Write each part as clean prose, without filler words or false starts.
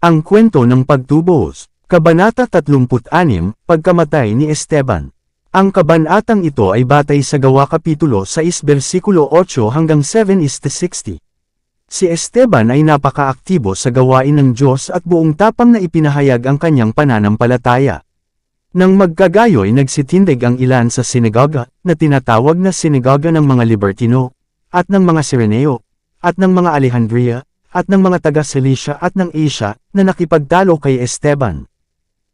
Ang kwento ng pagtubos, Kabanata 36, Pagkamatay ni Esteban. Ang kabanatang ito ay batay sa Gawa Kapitulo 6 versikulo 8 hanggang 7:60. Si Esteban ay napaka-aktibo sa gawain ng Diyos at buong tapang na ipinahayag ang kanyang pananampalataya. Nang magkagayoy nagsitindig ang ilan sa sinagoga, na tinatawag na sinagoga ng mga Libertino, at ng mga Sireneo, at ng mga Alejandria, at ng mga taga-Cilicia at ng Asia, na nakipagtalo kay Esteban.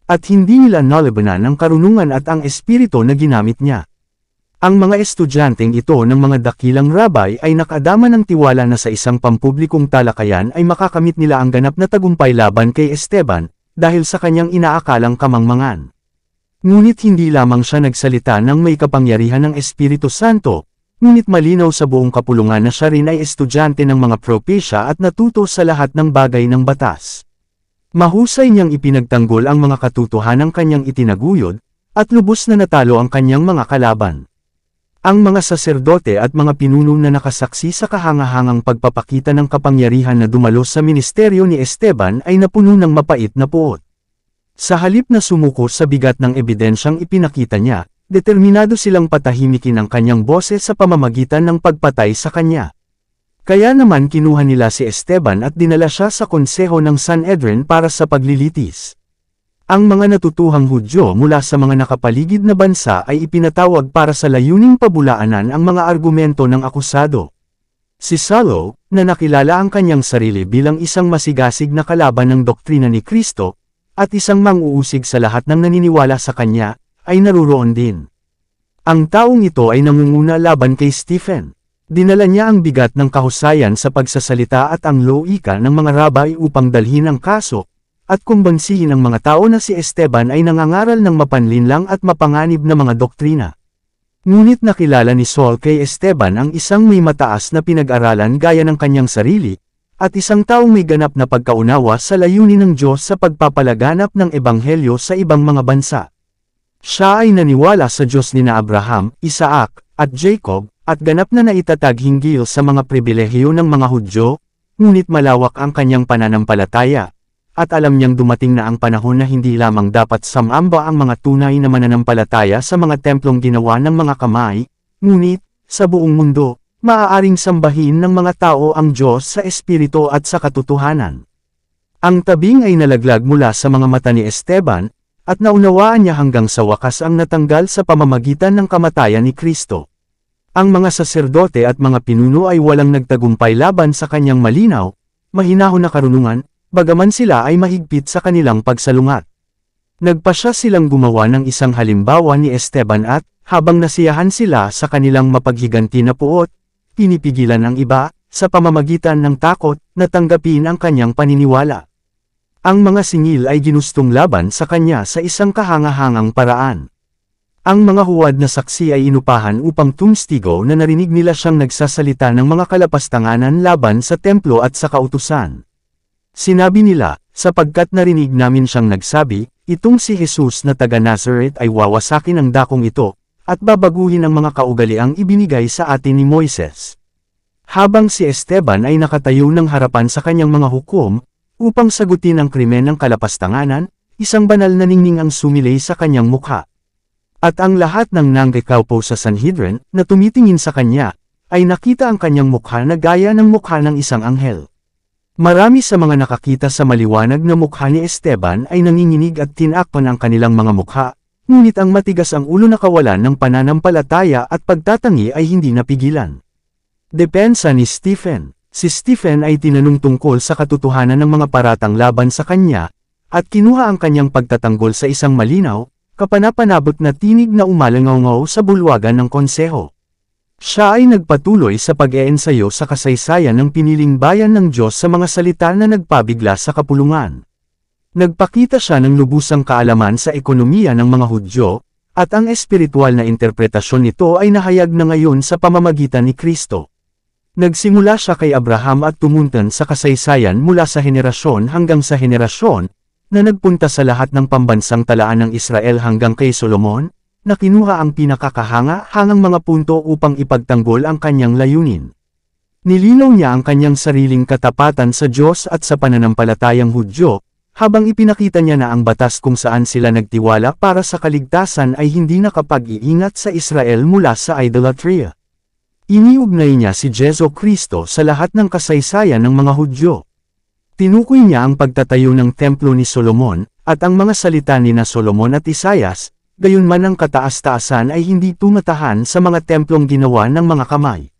At hindi nila nalabanan ang karunungan at ang espiritu na ginamit niya. Ang mga estudyanteng ito ng mga dakilang rabay ay nakadama ng tiwala na sa isang pampublikong talakayan ay makakamit nila ang ganap na tagumpay laban kay Esteban, dahil sa kanyang inaakalang kamangmangan. Ngunit hindi lamang siya nagsalita ng may kapangyarihan ng Espiritu Santo, ngunit malinaw sa buong kapulungan na siya rin ay estudyante ng mga propesya at natuto sa lahat ng bagay ng batas. Mahusay niyang ipinagtanggol ang mga katotohanang kanyang itinaguyod, at lubos na natalo ang kanyang mga kalaban. Ang mga saserdote at mga pinuno na nakasaksi sa kahangahangang pagpapakita ng kapangyarihan na dumalo sa ministeryo ni Esteban ay napuno ng mapait na puot. Sa halip na sumuko sa bigat ng ebidensyang ipinakita niya, determinado silang patahimikin ang kanyang boses sa pamamagitan ng pagpatay sa kanya. Kaya naman kinuha nila si Esteban at dinala siya sa konseho ng Sanhedrin para sa paglilitis. Ang mga natutuhang Hudyo mula sa mga nakapaligid na bansa ay ipinatawag para sa layuning pabulaanan ang mga argumento ng akusado. Si Saulo, na nakilala ang kanyang sarili bilang isang masigasig na kalaban ng doktrina ni Kristo, at isang mang-uusig sa lahat ng naniniwala sa kanya, ay naruroon din. Ang taong ito ay nangunguna laban kay Stephen. Dinala niya ang bigat ng kahusayan sa pagsasalita at ang loika ng mga rabay upang dalhin ang kaso, at kumbansihin ang mga tao na si Esteban ay nangangaral ng mapanlinlang at mapanganib na mga doktrina. Ngunit nakilala ni Saul kay Esteban ang isang may mataas na pinag-aralan gaya ng kanyang sarili, at isang taong may ganap na pagkaunawa sa layunin ng Diyos sa pagpapalaganap ng ebanghelyo sa ibang mga bansa. Siya ay naniwala sa Diyos ni Abraham, Isaac, at Jacob, at ganap na naitatag hinggil sa mga pribilehiyo ng mga Hudyo, ngunit malawak ang kanyang pananampalataya, at alam niyang dumating na ang panahon na hindi lamang dapat samamba ang mga tunay na mananampalataya sa mga templong ginawa ng mga kamay, ngunit, sa buong mundo, maaaring sambahin ng mga tao ang Diyos sa espiritu at sa katotohanan. Ang tabing ay nalaglag mula sa mga mata ni Esteban, at naunawaan niya hanggang sa wakas ang natanggal sa pamamagitan ng kamatayan ni Kristo. Ang mga saserdote at mga pinuno ay walang nagtagumpay laban sa kanyang malinaw, mahinahon na karunungan, bagaman sila ay mahigpit sa kanilang pagsalungat. Nagpasya silang gumawa ng isang halimbawa ni Esteban at, habang nasiyahan sila sa kanilang mapaghiganti na puot, pinipigilan ang iba, sa pamamagitan ng takot, na tanggapin ang kanyang paniniwala. Ang mga singil ay ginustong laban sa kanya sa isang kahangahangang paraan. Ang mga huwad na saksi ay inupahan upang tumstigo na narinig nila siyang nagsasalita ng mga kalapastanganan laban sa templo at sa kautusan. Sinabi nila, sapagkat narinig namin siyang nagsabi, itong si Jesus na taga Nazareth ay wawasakin ang dakong ito, at babaguhin ang mga kaugaliang ibinigay sa atin ni Moises. Habang si Esteban ay nakatayo ng harapan sa kanyang mga hukom, upang sagutin ang krimen ng kalapastanganan, isang banal na ningning ang sumilay sa kanyang mukha. At ang lahat ng nanggikaupo sa Sanhedrin, na tumitingin sa kanya, ay nakita ang kanyang mukha na gaya ng mukha ng isang anghel. Marami sa mga nakakita sa maliwanag na mukha ni Esteban ay nanginginig at tinakpan ang kanilang mga mukha, ngunit ang matigas ang ulo na kawalan ng pananampalataya at pagtatangi ay hindi napigilan. Depensa ni Stephen. Si Stephen ay tinanong tungkol sa katotohanan ng mga paratang laban sa kanya, at kinuha ang kanyang pagtatanggol sa isang malinaw, kapanapanabot na tinig na umalangaw sa bulwagan ng konseho. Siya ay nagpatuloy sa pag-eensayo sa kasaysayan ng piniling bayan ng Diyos sa mga salita na nagpabigla sa kapulungan. Nagpakita siya ng lubusang kaalaman sa ekonomiya ng mga Hudyo, at ang espiritual na interpretasyon nito ay nahayag na ngayon sa pamamagitan ni Kristo. Nagsimula siya kay Abraham at tumuntan sa kasaysayan mula sa henerasyon hanggang sa henerasyon, na nagpunta sa lahat ng pambansang talaan ng Israel hanggang kay Solomon, na kinuha ang pinakakahanga-hangang mga punto upang ipagtanggol ang kanyang layunin. Nilinaw niya ang kanyang sariling katapatan sa Diyos at sa pananampalatayang Hudyo, habang ipinakita niya na ang batas kung saan sila nagtiwala para sa kaligtasan ay hindi nakapag-iingat sa Israel mula sa idolatria. Iniugnay niya si Jesu Kristo sa lahat ng kasaysayan ng mga Hudyo. Tinukoy niya ang pagtatayo ng templo ni Solomon, at ang mga salita ni na Solomon at Isaias, gayunman ang kataas-taasan ay hindi tumatahan sa mga templong ginawa ng mga kamay.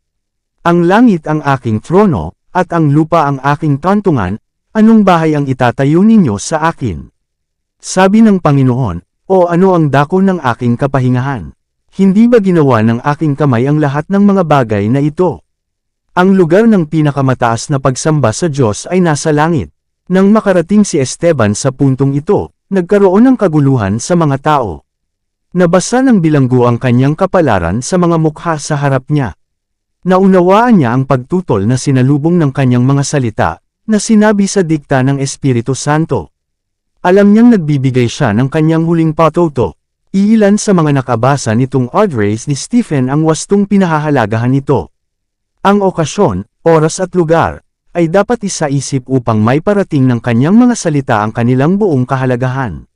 Ang langit ang aking trono, at ang lupa ang aking tantungan, anong bahay ang itatayo ninyo sa akin? Sabi ng Panginoon, o ano ang dako ng aking kapahingahan? Hindi ba ginawa ng aking kamay ang lahat ng mga bagay na ito? Ang lugar ng pinakamataas na pagsamba sa Diyos ay nasa langit. Nang makarating si Esteban sa puntong ito, nagkaroon ng kaguluhan sa mga tao. Nabasa ng bilanggo ang kanyang kapalaran sa mga mukha sa harap niya. Naunawaan niya ang pagtutol na sinalubong ng kanyang mga salita, na sinabi sa dikta ng Espiritu Santo. Alam niyang nagbibigay siya ng kanyang huling patuto. Iilan sa mga nakabasa nitong address ni Stephen ang wastong pinahahalagahan nito. Ang okasyon, oras at lugar, ay dapat isaisip upang may parating ng kanyang mga salita ang kanilang buong kahalagahan.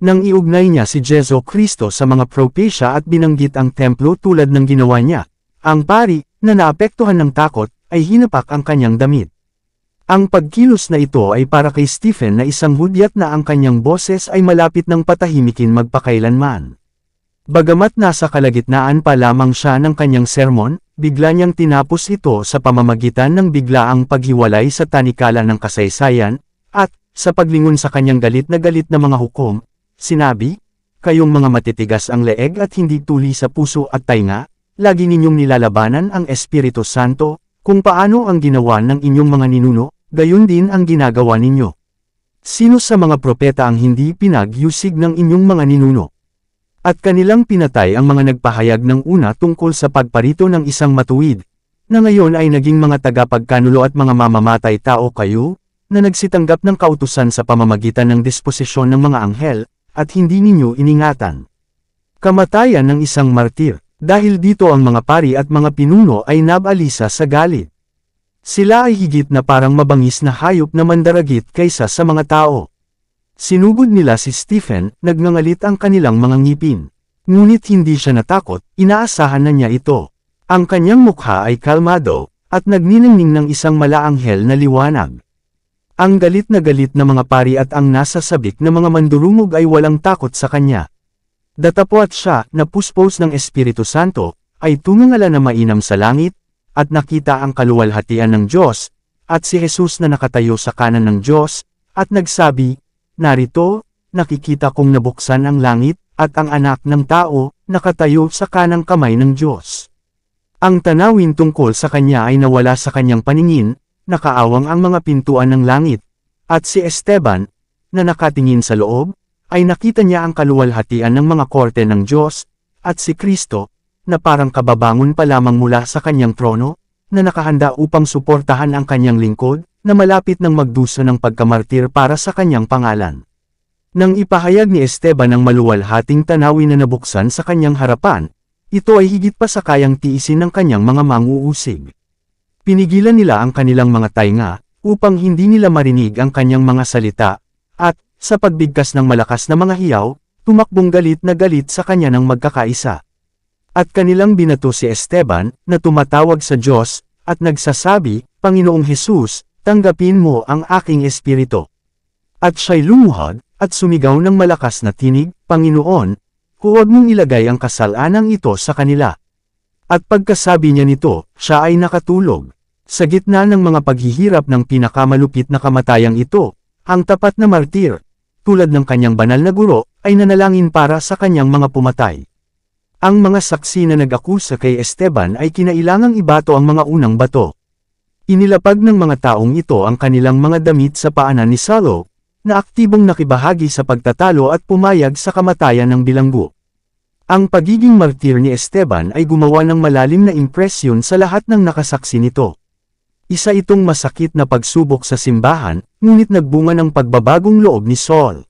Nang iugnay niya si Jesu Kristo sa mga propesya at binanggit ang templo tulad ng ginawa niya, ang pari, na naapektuhan ng takot, ay hinapak ang kanyang damit. Ang pagkilos na ito ay para kay Stephen na isang hudyat na ang kanyang boses ay malapit ng patahimikin magpakailanman. Bagamat nasa kalagitnaan pa lamang siya ng kanyang sermon, bigla niyang tinapos ito sa pamamagitan ng biglaang paghiwalay sa tanikala ng kasaysayan, at, sa paglingon sa kanyang galit na mga hukom, sinabi, "Kayong mga matitigas ang leeg at hindi tuli sa puso at tainga, lagi ninyong nilalabanan ang Espiritu Santo, kung paano ang ginawa ng inyong mga ninuno, gayon din ang ginagawa ninyo. Sino sa mga propeta ang hindi pinag-yusig ng inyong mga ninuno? At kanilang pinatay ang mga nagpahayag ng una tungkol sa pagparito ng isang matuwid, na ngayon ay naging mga tagapagkanulo at mga mamamatay tao kayo, na nagsitanggap ng kautusan sa pamamagitan ng disposisyon ng mga anghel, at hindi ninyo iningatan. Kamatayan ng isang martir. Dahil dito ang mga pari at mga pinuno ay nabalisa sa galit. Sila ay higit na parang mabangis na hayop na mandaragit kaysa sa mga tao. Sinugod nila si Stephen, nagngangalit ang kanilang mga ngipin. Ngunit hindi siya natakot, inaasahan na niya ito. Ang kanyang mukha ay kalmado, at nagniningning ng isang malaanghel na liwanag. Ang galit na mga pari at ang nasa sabik na mga mandurumog ay walang takot sa kanya. Datapwat siya, na puspos ng Espiritu Santo, ay tumingala na mainam sa langit, at nakita ang kaluwalhatian ng Diyos, at si Jesus na nakatayo sa kanan ng Diyos, at nagsabi, "Narito, nakikita kong nabuksan ang langit, at ang anak ng tao, nakatayo sa kanang kamay ng Diyos." Ang tanawin tungkol sa kanya ay nawala sa kanyang paningin, nakaawang ang mga pintuan ng langit, at si Esteban, na nakatingin sa loob, ay nakita niya ang kaluwalhatian ng mga korte ng Diyos, at si Kristo, na parang kababangon pa lamang mula sa kanyang trono, na nakahanda upang suportahan ang kanyang lingkod, na malapit ng magdusa ng pagkamartir para sa kanyang pangalan. Nang ipahayag ni Esteban ang maluwalhating tanawin na nabuksan sa kanyang harapan, ito ay higit pa sa kayang tiisin ng kanyang mga manguusig. Pinigilan nila ang kanilang mga tainga, upang hindi nila marinig ang kanyang mga salita, at, sa pagbigkas ng malakas na mga hiyaw, tumakbong galit na galit sa kanya ng magkakaisa. At kanilang binato si Esteban, na tumatawag sa Diyos, at nagsasabi, "Panginoong Hesus, tanggapin mo ang aking espiritu." At siya'y lumuhod, at sumigaw ng malakas na tinig, "Panginoon, huwag mong ilagay ang kasalanan ito sa kanila." At pagkasabi niya nito, siya ay nakatulog. Sa gitna ng mga paghihirap ng pinakamalupit na kamatayang ito, ang tapat na martir, tulad ng kanyang banal na guro, ay nanalangin para sa kanyang mga pumatay. Ang mga saksi na nag-akusa kay Esteban ay kinailangang ibato ang mga unang bato. Inilapag ng mga taong ito ang kanilang mga damit sa paanan ni Saulo, na aktibong nakibahagi sa pagtatalo at pumayag sa kamatayan ng bilanggo. Ang pagiging martir ni Esteban ay gumawa ng malalim na impresyon sa lahat ng nakasaksi nito. Isa itong masakit na pagsubok sa simbahan, ngunit nagbunga ng pagbabagong loob ni Saul.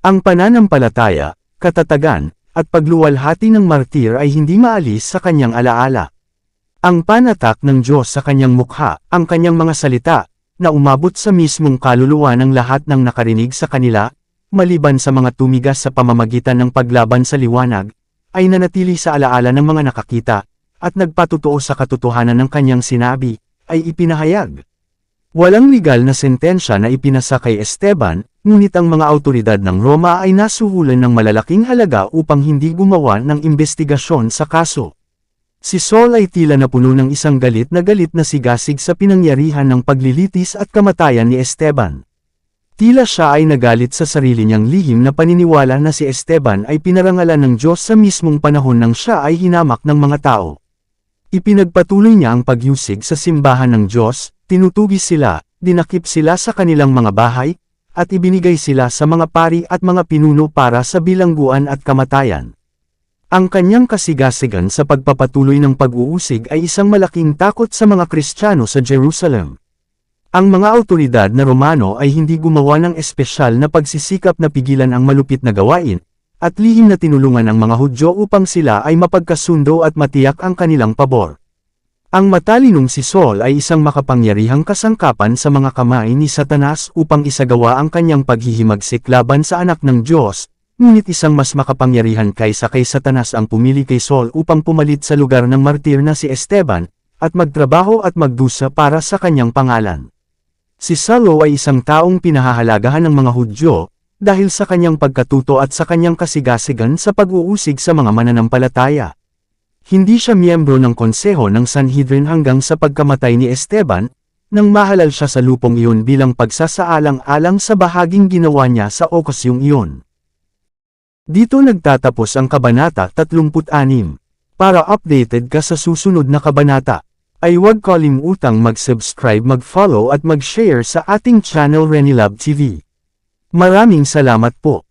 Ang pananampalataya, katatagan, at pagluwalhati ng martir ay hindi maalis sa kanyang alaala. Ang panatak ng Diyos sa kanyang mukha, ang kanyang mga salita, na umabot sa mismong kaluluwa ng lahat ng nakarinig sa kanila, maliban sa mga tumigas sa pamamagitan ng paglaban sa liwanag, ay nanatili sa alaala ng mga nakakita, at nagpatutuo sa katotohanan ng kanyang sinabi, ay ipinahayag. Walang legal na sentensya na ipinasa kay Esteban, ngunit ang mga awtoridad ng Roma ay nasuhulan ng malalaking halaga upang hindi gumawa ng imbestigasyon sa kaso. Si Saul ay tila napuno ng isang galit na sigasig sa pinangyarihan ng paglilitis at kamatayan ni Esteban. Tila siya ay nagalit sa sarili niyang lihim na paniniwala na si Esteban ay pinarangalan ng Diyos sa mismong panahon nang siya ay hinamak ng mga tao. Ipinagpatuloy niya ang pagyusig sa simbahan ng Diyos, tinutugis sila, dinakip sila sa kanilang mga bahay, at ibinigay sila sa mga pari at mga pinuno para sa bilangguan at kamatayan. Ang kanyang kasigasigan sa pagpapatuloy ng pag-uusig ay isang malaking takot sa mga Kristiyano sa Jerusalem. Ang mga awtoridad na Romano ay hindi gumawa ng espesyal na pagsisikap na pigilan ang malupit na gawain, at lihim na tinulungan ang mga Hudyo upang sila ay mapagkasundo at matiyak ang kanilang pabor. Ang matalinong si Saul ay isang makapangyarihang kasangkapan sa mga kamay ni Satanas upang isagawa ang kanyang paghihimagsik laban sa anak ng Diyos, ngunit isang mas makapangyarihan kaysa kay Satanas ang pumili kay Saul upang pumalit sa lugar ng martir na si Esteban, at magtrabaho at magdusa para sa kanyang pangalan. Si Saulo ay isang taong pinahahalagahan ng mga Hudyo, dahil sa kanyang pagkatuto at sa kanyang kasigasigan sa pag-uusig sa mga mananampalataya. Hindi siya miyembro ng konseho ng Sanhedrin hanggang sa pagkamatay ni Esteban, nang mahalal siya sa lupong iyon bilang pagsasaalang-alang sa bahaging ginawa niya sa okasyong iyon. Dito nagtatapos ang Kabanata 36. Para updated ka sa susunod na kabanata, ay huwag kalimutang mag-subscribe, mag-follow at mag-share sa ating channel Renilab TV. Maraming salamat po.